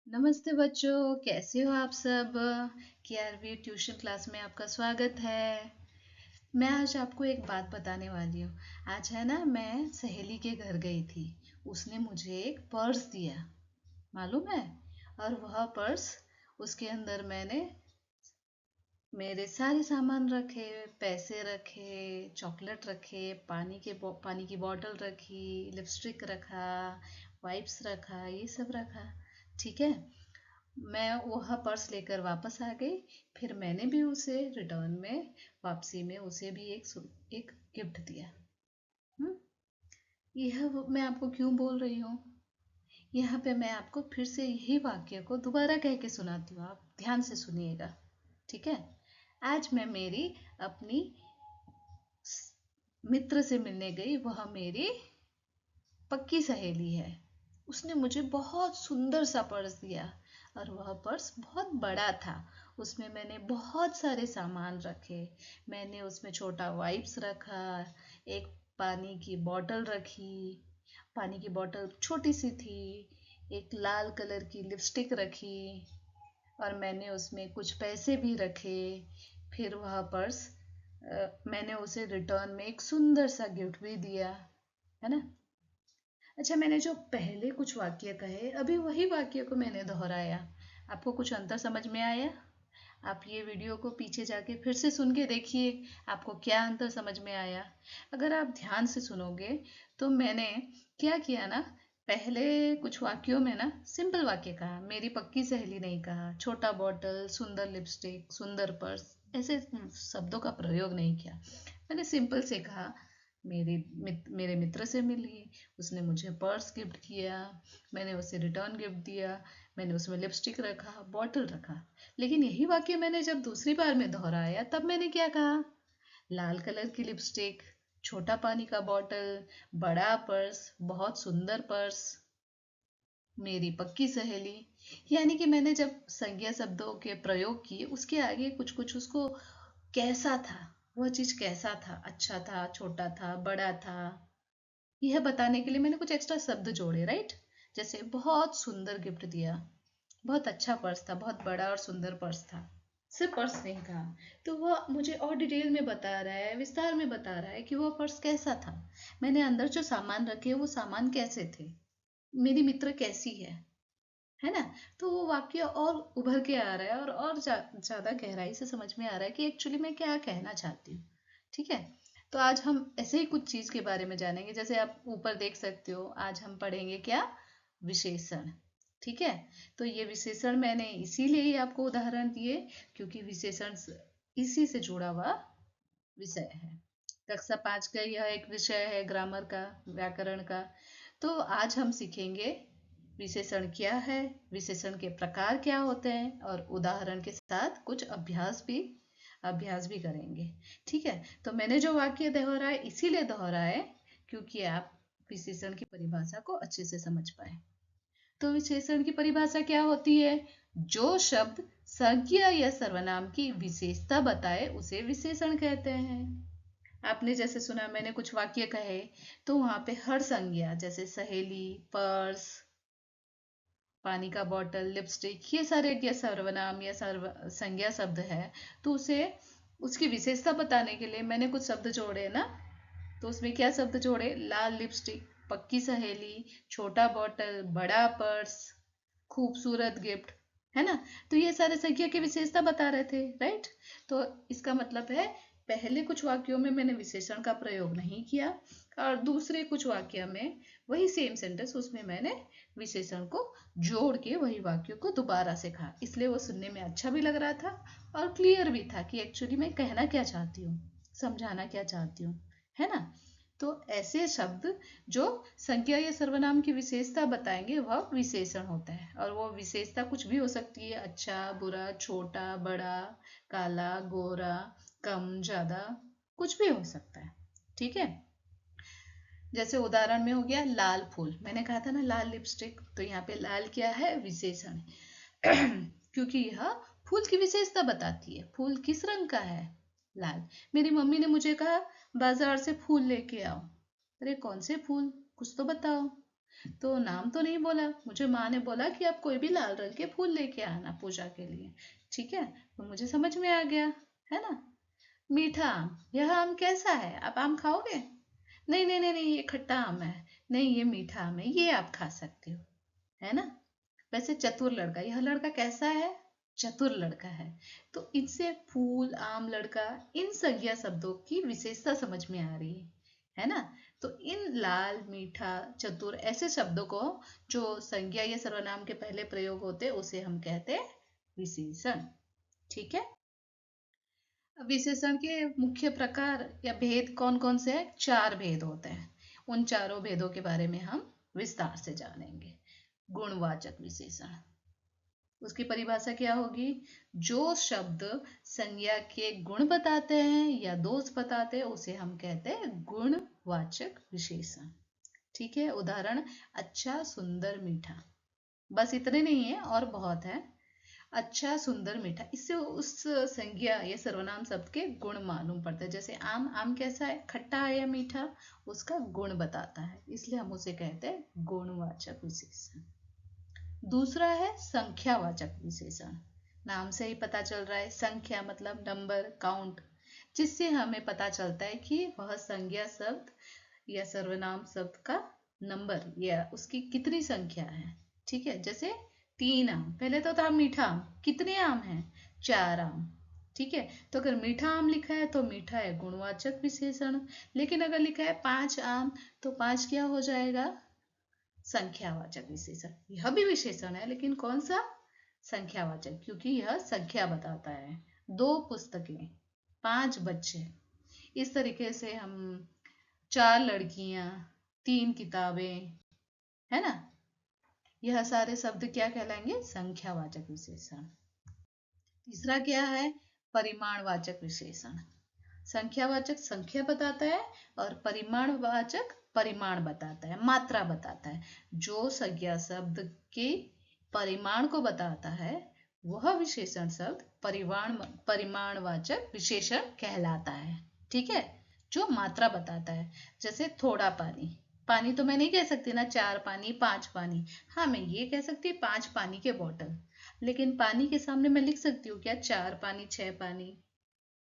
नमस्ते बच्चों, कैसे हो आप सब। केआरवी ट्यूशन क्लास में आपका स्वागत है। मैं आज आपको एक बात बताने वाली हूँ। आज है ना, मैं सहेली के घर गई थी। उसने मुझे एक पर्स दिया, मालूम है। और वह पर्स, उसके अंदर मैंने मेरे सारे सामान रखे, पैसे रखे, चॉकलेट रखे, पानी की बोतल रखी, लिपस्टिक रखा, वाइप्स रखा, ये सब रखा। ठीक है। मैं वह पर्स लेकर वापस आ गई। फिर मैंने भी उसे रिटर्न में, वापसी में उसे भी एक गिफ्ट दिया। हम्म। मैं आपको क्यों बोल रही हूँ। यहाँ पे मैं आपको फिर से यही वाक्य को दोबारा कह के सुनाती हूँ, आप ध्यान से सुनिएगा। ठीक है। आज मैं मेरी अपनी मित्र से मिलने गई। वह मेरी पक्की सहेली है। उसने मुझे बहुत सुंदर सा पर्स दिया और वह पर्स बहुत बड़ा था। उसमें मैंने बहुत सारे सामान रखे। मैंने उसमें छोटा वाइप्स रखा, एक पानी की बोतल रखी। पानी की बोतल छोटी सी थी। एक लाल कलर की लिपस्टिक रखी और मैंने उसमें कुछ पैसे भी रखे। फिर वह पर्स, मैंने उसे रिटर्न में एक सुंदर सा गिफ्ट भी दिया, है ना। अच्छा, मैंने जो पहले कुछ वाक्य कहे, अभी वही वाक्य को मैंने दोहराया। आपको कुछ अंतर समझ में आया? आप ये वीडियो को पीछे जाके फिर से सुन के देखिए, आपको क्या अंतर समझ में आया। अगर आप ध्यान से सुनोगे तो मैंने क्या किया ना, पहले कुछ वाक्यों में ना सिंपल वाक्य कहा, मेरी पक्की सहेली नहीं कहा, छोटा बॉटल, सुंदर लिपस्टिक, सुंदर पर्स, ऐसे शब्दों का प्रयोग नहीं किया। मैंने सिंपल से कहा, मेरे मित्र से मिली, उसने मुझे पर्स गिफ्ट किया, मैंने उसे रिटर्न गिफ्ट दिया, मैंने उसमें लिपस्टिक रखा, बॉटल रखा। लेकिन यही वाक्य मैंने जब दूसरी बार में दोहराया, तब मैंने क्या कहा, लाल कलर की लिपस्टिक, छोटा पानी का बॉटल, बड़ा पर्स, बहुत सुंदर पर्स, मेरी पक्की सहेली। यानी कि मैंने जब संज्ञा शब्दों के प्रयोग किए, उसके आगे कुछ कुछ उसको कैसा था, वह चीज कैसा था, अच्छा था, छोटा था, बड़ा था, यह बताने के लिए मैंने कुछ एक्स्ट्रा शब्द जोड़े, राइट। जैसे बहुत सुंदर गिफ्ट दिया, बहुत अच्छा पर्स था, बहुत बड़ा और सुंदर पर्स था। सिर्फ पर्स नहीं कहा, तो वह मुझे और डिटेल में बता रहा है, विस्तार में बता रहा है कि वो पर्स कैसा था, मैंने अंदर जो सामान रखे वो सामान कैसे थे, मेरी मित्र कैसी है ना। तो वो वाक्य और उभर के आ रहा है और ज्यादा गहराई से समझ में आ रहा है कि एक्चुअली मैं क्या कहना चाहती हूँ। ठीक है। तो आज हम ऐसे ही कुछ चीज के बारे में जानेंगे। जैसे आप ऊपर देख सकते हो, आज हम पढ़ेंगे क्या, विशेषण। ठीक है। तो ये विशेषण मैंने इसीलिए ही आपको उदाहरण दिए, क्योंकि विशेषण इसी से जुड़ा हुआ विषय है। कक्षा 5 का यह एक विषय है, ग्रामर का, व्याकरण का। तो आज हम सीखेंगे विशेषण क्या है, विशेषण के प्रकार क्या होते हैं, और उदाहरण के साथ कुछ अभ्यास भी करेंगे। ठीक है। तो मैंने जो वाक्य दोहराए इसीलिए दोहराए क्योंकि आप विशेषण की परिभाषा को अच्छे से समझ पाए। तो विशेषण की परिभाषा क्या होती है, जो शब्द संज्ञा या सर्वनाम की विशेषता बताए उसे विशेषण कहते हैं। आपने जैसे सुना, मैंने कुछ वाक्य कहे, तो वहां पे हर संज्ञा, जैसे सहेली, पर्स, पानी का बॉटल, लिपस्टिक, ये सारे या सर्वनाम या संज्ञा शब्द है, तो उसे उसकी विशेषता बताने के लिए मैंने कुछ शब्द जोड़े ना। तो उसमें क्या शब्द जोड़े, लाल लिपस्टिक, पक्की सहेली, छोटा बॉटल, बड़ा पर्स, खूबसूरत गिफ्ट, है ना। तो ये सारे संज्ञा की विशेषता बता रहे थे, राइट। तो इसका मतलब है, पहले कुछ वाक्यों में मैंने विशेषण का प्रयोग नहीं किया, और दूसरे कुछ वाक्य में वही सेम सेंटेंस, उसमें मैंने विशेषण को जोड़ के वही वाक्य को दोबारा से कहा, इसलिए वो सुनने में अच्छा भी लग रहा था और क्लियर भी था कि एक्चुअली मैं कहना क्या चाहती हूँ, समझाना क्या चाहती हूँ, है ना। तो ऐसे शब्द जो संज्ञा या सर्वनाम की विशेषता बताएंगे वह विशेषण होता है। और वो विशेषता कुछ भी हो सकती है, अच्छा, बुरा, छोटा, बड़ा, काला, गोरा, कम, ज्यादा, कुछ भी हो सकता है। ठीक है। जैसे उदाहरण में हो गया लाल फूल, मैंने कहा था ना लाल लिपस्टिक, तो यहाँ पे लाल क्या है, विशेषण। क्योंकि यह फूल की विशेषता बताती है, फूल किस रंग का है, लाल। मेरी मम्मी ने मुझे कहा बाजार से फूल लेके आओ। अरे कौन से फूल, कुछ तो बताओ। तो नाम तो नहीं बोला, मुझे माँ ने बोला कि आप कोई भी लाल रंग के फूल लेके आना पूजा के लिए। ठीक है, तो मुझे समझ में आ गया, है ना। मीठा आम, यह आम कैसा है, आप आम खाओगे? नहीं नहीं नहीं नहीं, ये खट्टा आम है। नहीं, ये मीठा आम है, ये आप खा सकते हो, है ना। वैसे चतुर लड़का, यह लड़का कैसा है? चतुर लड़का है। तो इनसे फूल, आम, लड़का, इन संज्ञा शब्दों की विशेषता समझ में आ रही है ना। तो इन लाल, मीठा, चतुर ऐसे शब्दों को जो संज्ञा या सर्वनाम के पहले प्रयोग होते उसे हम कहते हैं विशेषण। ठीक है। विशेषण के मुख्य प्रकार या भेद कौन कौन से हैं? 4 भेद होते हैं। उन चारों भेदों के बारे में हम विस्तार से जानेंगे। गुणवाचक विशेषण, उसकी परिभाषा क्या होगी? जो शब्द संज्ञा के गुण बताते हैं या दोष बताते हैं उसे हम कहते हैं गुणवाचक विशेषण। ठीक है। उदाहरण, अच्छा, सुंदर, मीठा। बस इतने नहीं है, और बहुत है। अच्छा, सुंदर, मीठा, इससे उस संज्ञा या सर्वनाम शब्द के गुण मालूम पड़ते हैं। जैसे आम, आम कैसा है, खट्टा है या मीठा, उसका गुण बताता है, इसलिए हम उसे कहते हैं गुणवाचक विशेषण। दूसरा है संख्यावाचक विशेषण। नाम से ही पता चल रहा है, संख्या मतलब नंबर, काउंट, जिससे हमें पता चलता है कि वह संज्ञा शब्द या सर्वनाम शब्द का नंबर या उसकी कितनी संख्या है। ठीक है। जैसे 3 आम, पहले तो था मीठा आम, कितने आम हैं? 4 आम। ठीक है। तो अगर मीठा आम लिखा है तो मीठा है गुणवाचक विशेषण, लेकिन अगर लिखा है 5 आम तो 5 क्या हो जाएगा? संख्यावाचक विशेषण। यह भी विशेषण है, लेकिन कौन सा? संख्यावाचक, क्योंकि यह संख्या बताता है। 2 पुस्तकें, 5 बच्चे, इस तरीके से हम 4 लड़कियां, 3 किताबें, है ना। यह सारे शब्द क्या कहलाएंगे? संख्यावाचक विशेषण। तीसरा क्या है? परिमाणवाचक विशेषण। संख्यावाचक संख्या बताता है और परिमाणवाचक परिमाण बताता है, मात्रा बताता है। जो संज्ञा शब्द के परिमाण को बताता है वह विशेषण शब्द परिमाणवाचक विशेषण कहलाता है। ठीक है। जो मात्रा बताता है, जैसे थोड़ा पानी, पानी तो मैं नहीं कह सकती ना 4 पानी, 5 पानी। हाँ, मैं ये कह सकती 5 पानी के बोतल, लेकिन पानी के सामने मैं लिख सकती हूँ क्या 4 पानी, 6 पानी?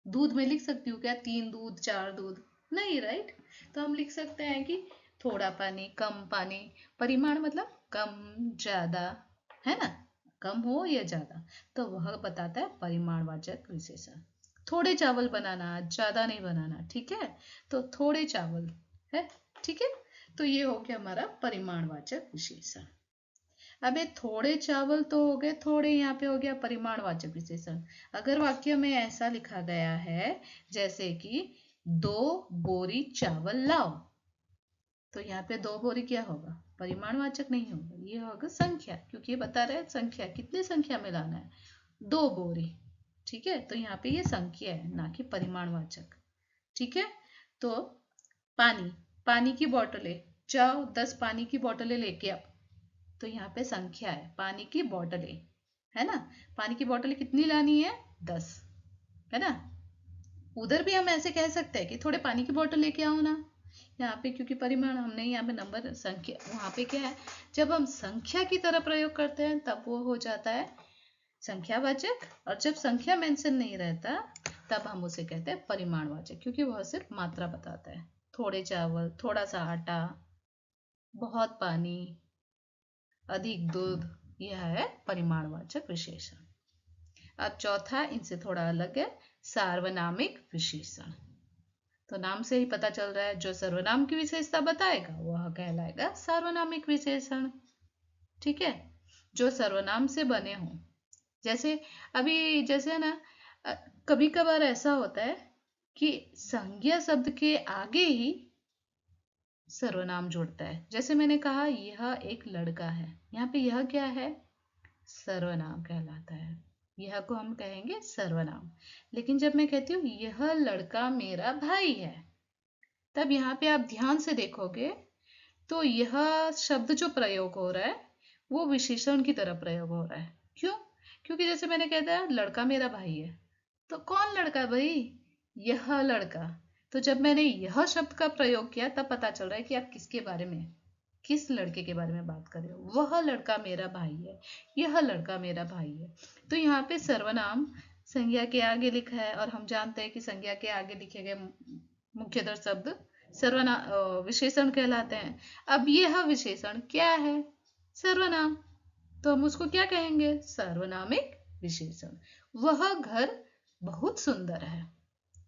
दूध में लिख सकती हूँ क्या 3 दूध, 4 दूध? नहीं, राइट। तो हम लिख सकते हैं कि थोड़ा पानी, कम पानी। परिमाण मतलब कम, ज्यादा, है ना। कम हो या ज्यादा, तो वह बताता है परिमाणवाचक विशेषण। थोड़े चावल बनाना, ज्यादा नहीं बनाना। ठीक है। तो थोड़े चावल है। ठीक है। तो ये हो गया हमारा परिमाणवाचक विशेषण। अब ये थोड़े चावल तो हो गए, थोड़े यहाँ पे हो गया परिमाणवाचक विशेषण। अगर वाक्य में ऐसा लिखा गया है जैसे कि 2 बोरी चावल लाओ, तो यहाँ पे 2 बोरी क्या होगा? परिमाणवाचक नहीं होगा, ये होगा संख्या, क्योंकि ये बता रहे हैं संख्या, कितनी संख्या में लाना है? 2 बोरी। ठीक है। तो यहाँ पे ये संख्या है, ना कि परिमाणवाचक। ठीक है। तो पानी, पानी की बोतलें, जाओ 10 पानी की बोतलें लेके आओ, तो यहाँ पे संख्या है, पानी की बोतलें, है ना। पानी की बोतलें कितनी लानी है? 10, है ना। उधर भी हम ऐसे कह सकते हैं कि थोड़े पानी की बोतल लेके आओ ना। यहाँ पे क्योंकि परिमाण हमने यहाँ पे नंबर, संख्या, वहां पे क्या है, जब हम संख्या की तरह प्रयोग करते हैं तब वो हो जाता है संख्यावाचक, और जब संख्या मेंशन नहीं रहता तब हम उसे कहते हैं परिमाणवाचक, क्योंकि वह सिर्फ मात्रा बताता है। थोड़े चावल, थोड़ा सा आटा, बहुत पानी, अधिक दूध, यह है परिमाणवाचक विशेषण। अब चौथा इनसे थोड़ा अलग है, सार्वनामिक विशेषण। तो नाम से ही पता चल रहा है, जो सर्वनाम की विशेषता बताएगा वह कहलाएगा सार्वनामिक विशेषण। ठीक है। जो सर्वनाम से बने हों, जैसे अभी जैसे ना, कभी कभार ऐसा होता है कि संज्ञा शब्द के आगे ही सर्वनाम जुड़ता है। जैसे मैंने कहा यह एक लड़का है, यहाँ पे यह क्या है? सर्वनाम कहलाता है, यह को हम कहेंगे सर्वनाम। लेकिन जब मैं कहती हूँ यह लड़का मेरा भाई है, तब यहाँ पे आप ध्यान से देखोगे तो यह शब्द जो प्रयोग हो रहा है वो विशेषण की तरह प्रयोग हो रहा है। क्यों? क्योंकि जैसे मैंने कहता है लड़का मेरा भाई है, तो कौन लड़का भाई? यह लड़का। तो जब मैंने यह शब्द का प्रयोग किया तब पता चल रहा है कि आप किसके बारे में किस लड़के के बारे में बात कर रहे हो? वह लड़का मेरा भाई है, यह लड़का मेरा भाई है। तो यहाँ पे सर्वनाम संज्ञा के आगे लिखा है और हम जानते हैं कि संज्ञा के आगे लिखे गए मुख्यतः शब्द सर्वनाम विशेषण कहलाते हैं। अब यह विशेषण क्या है? सर्वनाम। तो हम उसको क्या कहेंगे? सर्वनामिक विशेषण। वह घर बहुत सुंदर है।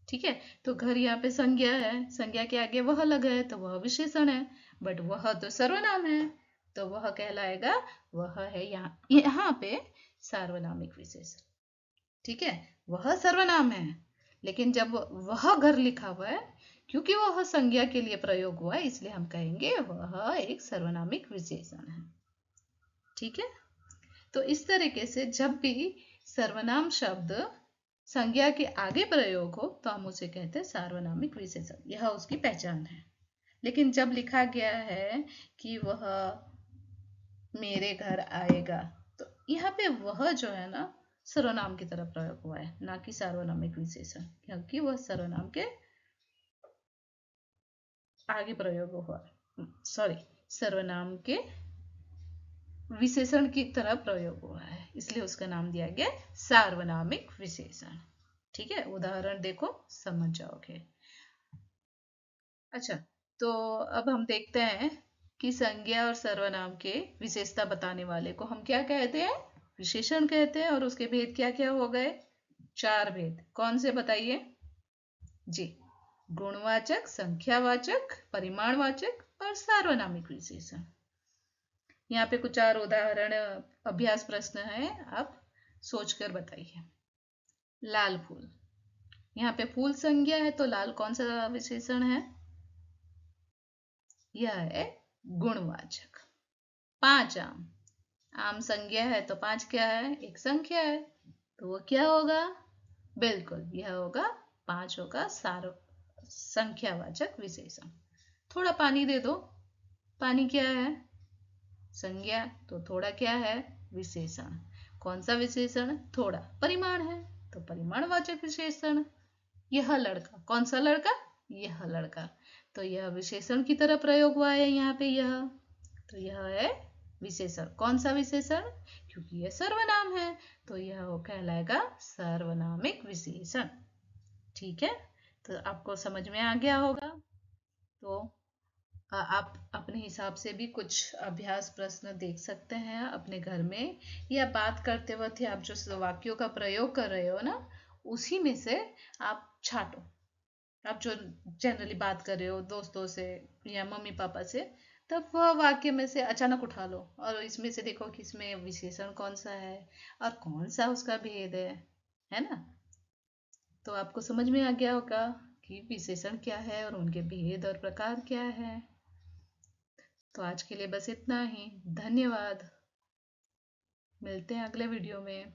ठीक है, तो घर यहाँ पे संज्ञा है, संज्ञा के आगे वह लगा है तो वह विशेषण है, बट वह तो सर्वनाम है, तो वह कहलाएगा, वह है यहाँ पे सार्वनामिक विशेषण। ठीक है, वह सर्वनाम है, लेकिन जब वह घर लिखा हुआ है, क्योंकि वह संज्ञा के लिए प्रयोग हुआ है, इसलिए हम कहेंगे वह एक सर्वनामिक विशेषण है। ठीक है, तो इस तरीके से जब भी सर्वनाम शब्द संज्ञा के आगे प्रयोग हो तो हम उसे कहते हैं सार्वनामिक विशेषण, यह उसकी पहचान है। लेकिन जब लिखा गया है कि वह मेरे घर आएगा, तो यहाँ पे वह जो है ना सर्वनाम की तरह प्रयोग हुआ है, ना कि सार्वनामिक विशेषण, क्योंकि वह सर्वनाम के आगे प्रयोग हुआ, सॉरी, सर्वनाम के विशेषण की तरह प्रयोग हुआ है, इसलिए उसका नाम दिया गया सार्वनामिक विशेषण। ठीक है, उदाहरण देखो समझ जाओगे। अच्छा, तो अब हम देखते हैं कि संज्ञा और सर्वनाम के विशेषता बताने वाले को हम क्या कहते हैं? विशेषण कहते हैं। और उसके भेद क्या क्या हो गए? 4 भेद। कौन से बताइए जी? गुणवाचक, संख्यावाचक, परिमाणवाचक और सार्वनामिक विशेषण। यहाँ पे कुछ और उदाहरण अभ्यास प्रश्न है, आप सोचकर बताइए। लाल फूल, यहाँ पे फूल संज्ञा है तो लाल कौन सा विशेषण है? यह है गुणवाचक। 5 आम, आम संज्ञा है तो 5 क्या है? एक संख्या है, तो वो क्या होगा? बिल्कुल, यह होगा 5 होगा संख्यावाचक विशेषण। थोड़ा पानी दे दो, पानी क्या है? संज्ञा, तो थोड़ा क्या है? विशेषण। कौन सा विशेषण? थोड़ा। परिमाण है तो परिमाणवाचक विशेषण। यह लड़का, कौन सा लड़का? यह लड़का, तो यह विशेषण की तरह प्रयोग हुआ है यहाँ पे यह, तो यह है विशेषण। कौन सा विशेषण? क्योंकि यह सर्वनाम है तो यह कहलाएगा सार्वनामिक विशेषण। ठीक है, तो आपको समझ में आ गया होगा। तो आप अपने हिसाब से भी कुछ अभ्यास प्रश्न देख सकते हैं अपने घर में, या बात करते वक्त आप जो वाक्यों का प्रयोग कर रहे हो ना, उसी में से आप छांटो। आप जो जनरली बात कर रहे हो दोस्तों से या मम्मी पापा से, तब वह वाक्य में से अचानक उठा लो और इसमें से देखो कि इसमें विशेषण कौन सा है और कौन सा उसका भेद है ना? तो आपको समझ में आ गया होगा कि विशेषण क्या है और उनके भेद और प्रकार क्या है। तो आज के लिए बस इतना ही। धन्यवाद, मिलते हैं अगले वीडियो में।